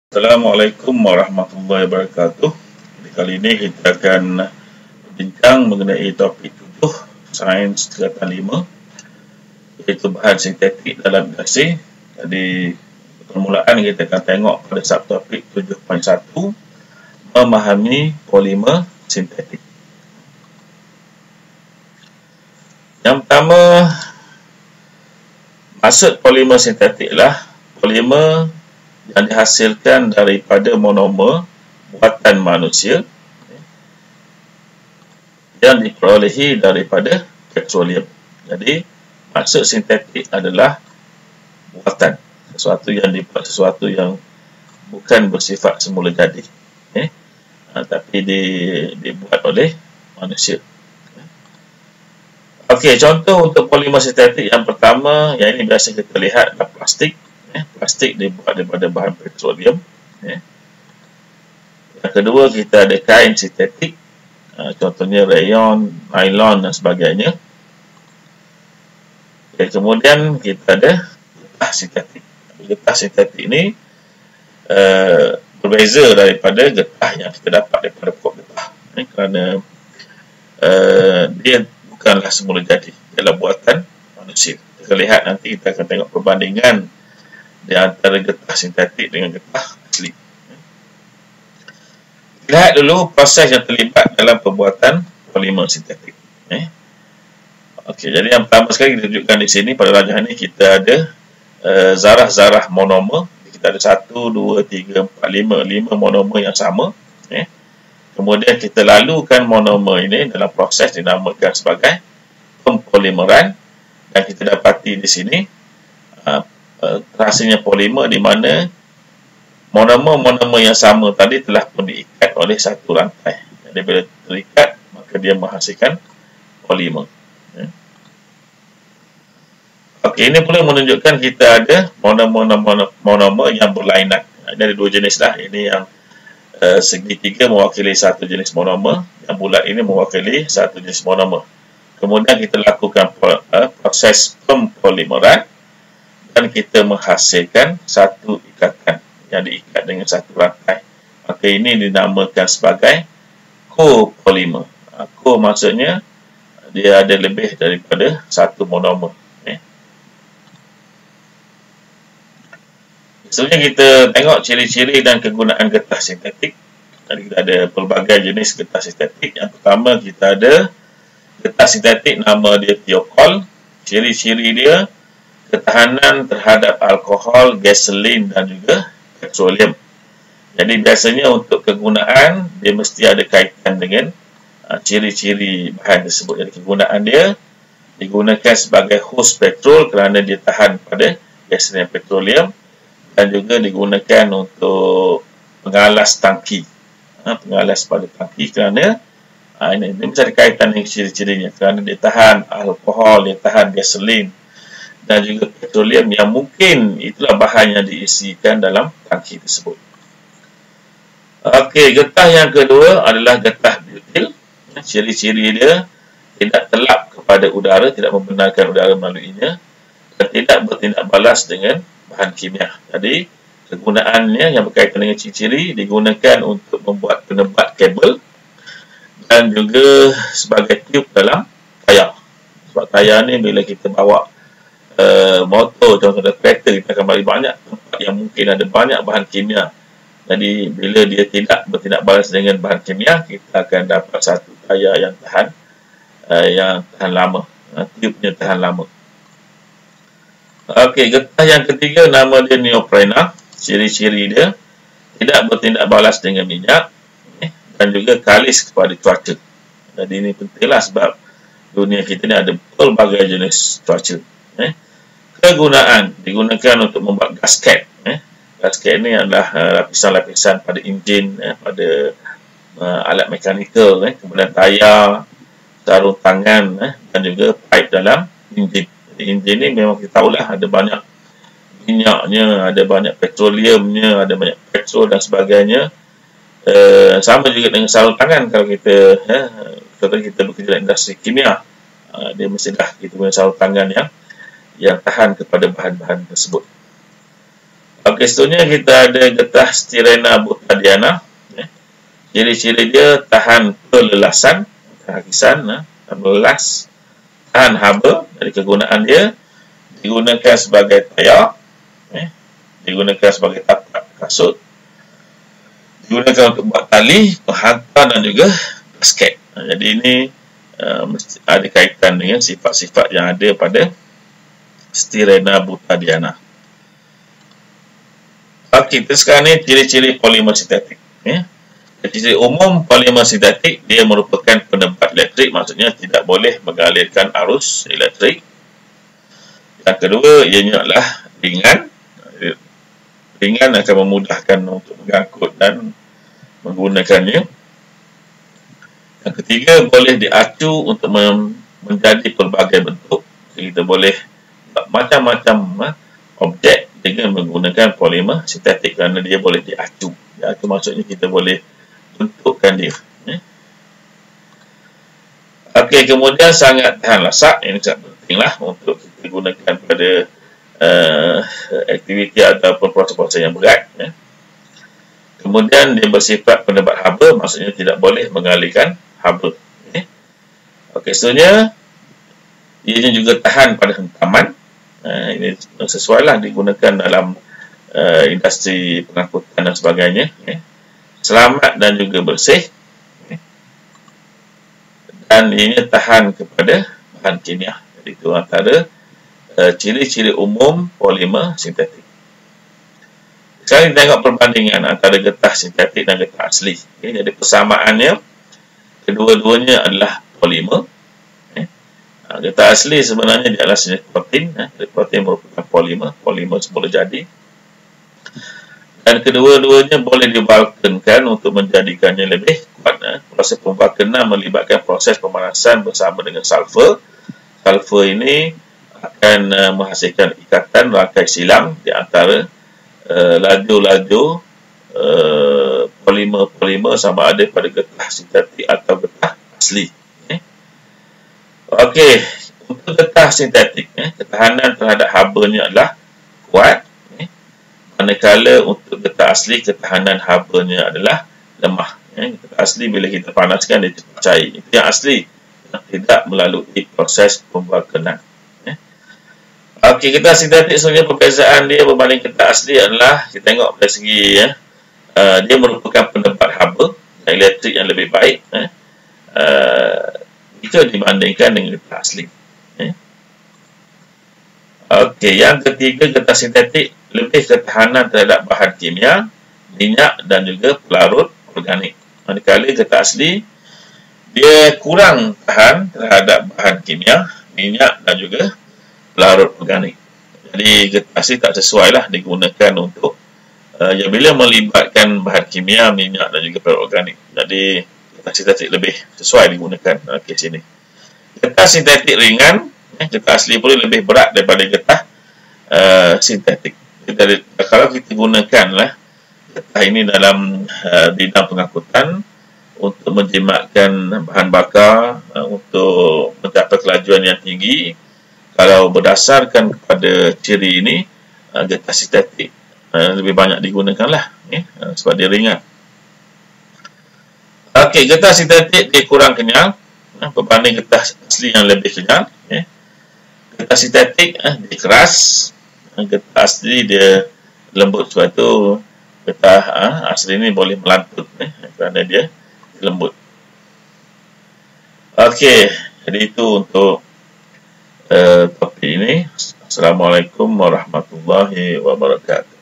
Assalamualaikum warahmatullahi wabarakatuh. Kali ini kita akan bincang mengenai topik 7 Sains Tingkatan 5, iaitu bahan sintetik dalam industri. Jadi permulaan kita akan tengok pada subtopik 7.1, memahami polimer sintetik. Yang pertama, maksud polimer sintetik ialah polimer yang dihasilkan daripada monomer buatan manusia yang diperolehi daripada petroleum. Jadi maksud sintetik adalah buatan, sesuatu yang dibuat, sesuatu yang bukan bersifat semula jadi, tapi dibuat oleh manusia. Okey, contoh untuk polimer sintetik yang pertama, yang ini biasa kita lihat adalah plastik. Plastik dibuat daripada bahan petroleum. Yang kedua, kita ada kain sintetik, contohnya rayon, nylon dan sebagainya. Kemudian kita ada getah sintetik. Getah sintetik ini berbeza daripada getah yang kita dapat daripada pokok getah, kerana dia bukanlah semula jadi, dia adalah buatan manusia. Kita lihat nanti, kita akan tengok perbandingan di antara getah sintetik dengan getah asli. Lihat dulu proses yang terlibat dalam pembuatan polimer sintetik. Okey, jadi yang pertama sekali kita tunjukkan di sini pada rajah ini kita ada zarah-zarah monomer. Kita ada 1, 2, 3, 4, 5 monomer yang sama. Kemudian kita lalukan monomer ini dalam proses dinamakan sebagai pempolimeran, dan kita dapati di sini hasilnya polimer di mana monomer-monomer yang sama tadi telah pun diikat oleh satu rantai. Jadi bila terikat, maka dia menghasilkan polimer. Okey, ini pula menunjukkan kita ada monomer yang berlainan. Ini ada dua jenis lah. Ini yang segitiga mewakili satu jenis monomer, yang bulat ini mewakili satu jenis monomer. Kemudian kita lakukan proses pempolimeran dan kita menghasilkan satu ikatan yang diikat dengan satu rantai. Maka ini dinamakan sebagai copolymer. Co maksudnya dia ada lebih daripada satu monomer. Sebenarnya kita tengok ciri-ciri dan kegunaan getah sintetik. Jadi kita ada pelbagai jenis getah sintetik. Yang pertama, kita ada getah sintetik, nama dia thiokol. Ciri-ciri dia ketahanan terhadap alkohol, gasolin dan juga petroleum. Jadi biasanya untuk kegunaan dia mesti ada kaitan dengan ciri-ciri bahan tersebut. Jadi kegunaan dia digunakan sebagai hos petrol kerana dia tahan pada gasolin petroleum, dan juga digunakan untuk pengalas tangki, pengalas pada tangki, kerana ini mesti ada kaitan dengan ciri-cirinya, kerana dia tahan alkohol, dia tahan gasolin dan juga petroleum yang mungkin itulah bahan yang diisikan dalam tangki tersebut. Okey, getah yang kedua adalah getah butil. Ciri-ciri dia tidak telap kepada udara, tidak membenarkan udara melaluinya, dan tidak bertindak balas dengan bahan kimia. Jadi kegunaannya yang berkaitan dengan ciri-ciri digunakan untuk membuat penebat kabel dan juga sebagai tiub dalam tayar. Sebab tayar ni bila kita bawa motor, contohnya kereta, kita akan bagi banyak tempat yang mungkin ada banyak bahan kimia. Jadi bila dia tidak bertindak balas dengan bahan kimia, kita akan dapat satu tayar yang tahan lama, tiubnya tahan lama. Okey, getah yang ketiga nama dia neoprena. Ciri-ciri dia tidak bertindak balas dengan minyak, dan juga kalis kepada cuaca. Jadi ini pentinglah sebab dunia kita ni ada pelbagai jenis cuaca. Kegunaan digunakan untuk membuat gasket. Gasket ini adalah lapisan-lapisan pada enjin, pada alat mekanikal, kemudian tayar, sarung tangan, dan juga pipe dalam enjin. Enjin ni memang kita tahulah ada banyak minyaknya, ada banyak petroleumnya, ada banyak petrol dan sebagainya. Sama juga dengan sarung tangan. Kalau kita bekerja dalam industri kimia, dia mestilah kita punya sarung tangan yang tahan kepada bahan-bahan tersebut. Okey, seterusnya kita ada getah Styrena butadiana. Ciri-ciri dia tahan pelelasan, hakisan, melelas, tahan haba. Dari kegunaan dia digunakan sebagai tayak, digunakan sebagai tapak kasut, digunakan untuk buat tali, penghantar dan juga basket. Jadi ini mesti ada kaitan dengan sifat-sifat yang ada pada Styrena butadiana. Okey, kita sekarang ni ciri-ciri polimer sintetik. Ciri umum polimer sintetik, dia merupakan penebat elektrik, maksudnya tidak boleh mengalirkan arus elektrik. Yang kedua, ianya adalah ringan. Ringan akan memudahkan untuk mengangkut dan menggunakannya. Yang ketiga, boleh diacu untuk menjadi pelbagai bentuk. Jadi kita boleh macam-macam objek dengan menggunakan polimer sintetik kerana dia boleh diacu. Diacu maksudnya kita boleh bentukkan dia. Okey, kemudian sangat tahan lasak. Ini sangat pentinglah untuk kita gunakan pada aktiviti ataupun proses-proses yang berat. Kemudian dia bersifat penebat haba, maksudnya tidak boleh mengalirkan haba. Okey, seterusnya ianya juga tahan pada hentaman. Ini sesuailah digunakan dalam industri pengangkutan dan sebagainya. Selamat dan juga bersih. Dan ianya tahan kepada bahan kimia. Jadi itu antara ciri-ciri umum polimer sintetik. Sekarang kita tengok perbandingan antara getah sintetik dan getah asli. Jadi persamaannya, kedua-duanya adalah polimer. Getah asli sebenarnya dia adalah senyawa protein. Protein merupakan polimer. Polimer semula jadi. Dan kedua-duanya boleh dibulkankan untuk menjadikannya lebih kuat. Proses pembulkanan melibatkan proses pemanasan bersama dengan sulfur. Sulfur ini akan menghasilkan ikatan rangkai silang di antara laju-laju polimer-polimer sama ada pada getah sintetik atau getah asli. Okey, untuk getah sintetik, ketahanan terhadap habanya adalah kuat. Manakala untuk getah asli, ketahanan habanya adalah lemah. Getah asli bila kita panaskan dia cepat cair. Itu yang asli, tidak melalui proses pembulkanan. Okey, getah sintetik sebenarnya perbezaan dia berbanding getah asli adalah kita tengok dari segi dia merupakan penebat haba elektrik yang lebih baik jika dibandingkan dengan getah asli. Okey, yang ketiga, getah sintetik lebih ketahanan terhadap bahan kimia, minyak dan juga pelarut organik. Manakala getah asli dia kurang tahan terhadap bahan kimia, minyak dan juga pelarut organik. Jadi getah asli tak sesuai lah digunakan untuk bila melibatkan bahan kimia, minyak dan juga pelarut organik. Jadi getah sintetik lebih sesuai digunakan dalam kes ini. Getah sintetik ringan, getah asli pun lebih berat daripada getah sintetik. Kalau kita gunakanlah getah ini dalam bidang pengangkutan untuk menjimatkan bahan bakar untuk mencapai kelajuan yang tinggi, kalau berdasarkan kepada ciri ini, getah sintetik lebih banyak digunakanlah sebab dia ringan. Okey, getah sintetik dia kurang kenyal berbanding getah asli yang lebih kenyal. Getah sintetik dia keras, getah asli dia lembut. Sebab itu getah asli ini boleh melantut kerana dia lembut. Okey, jadi itu untuk topik ini. Assalamualaikum warahmatullahi wabarakatuh.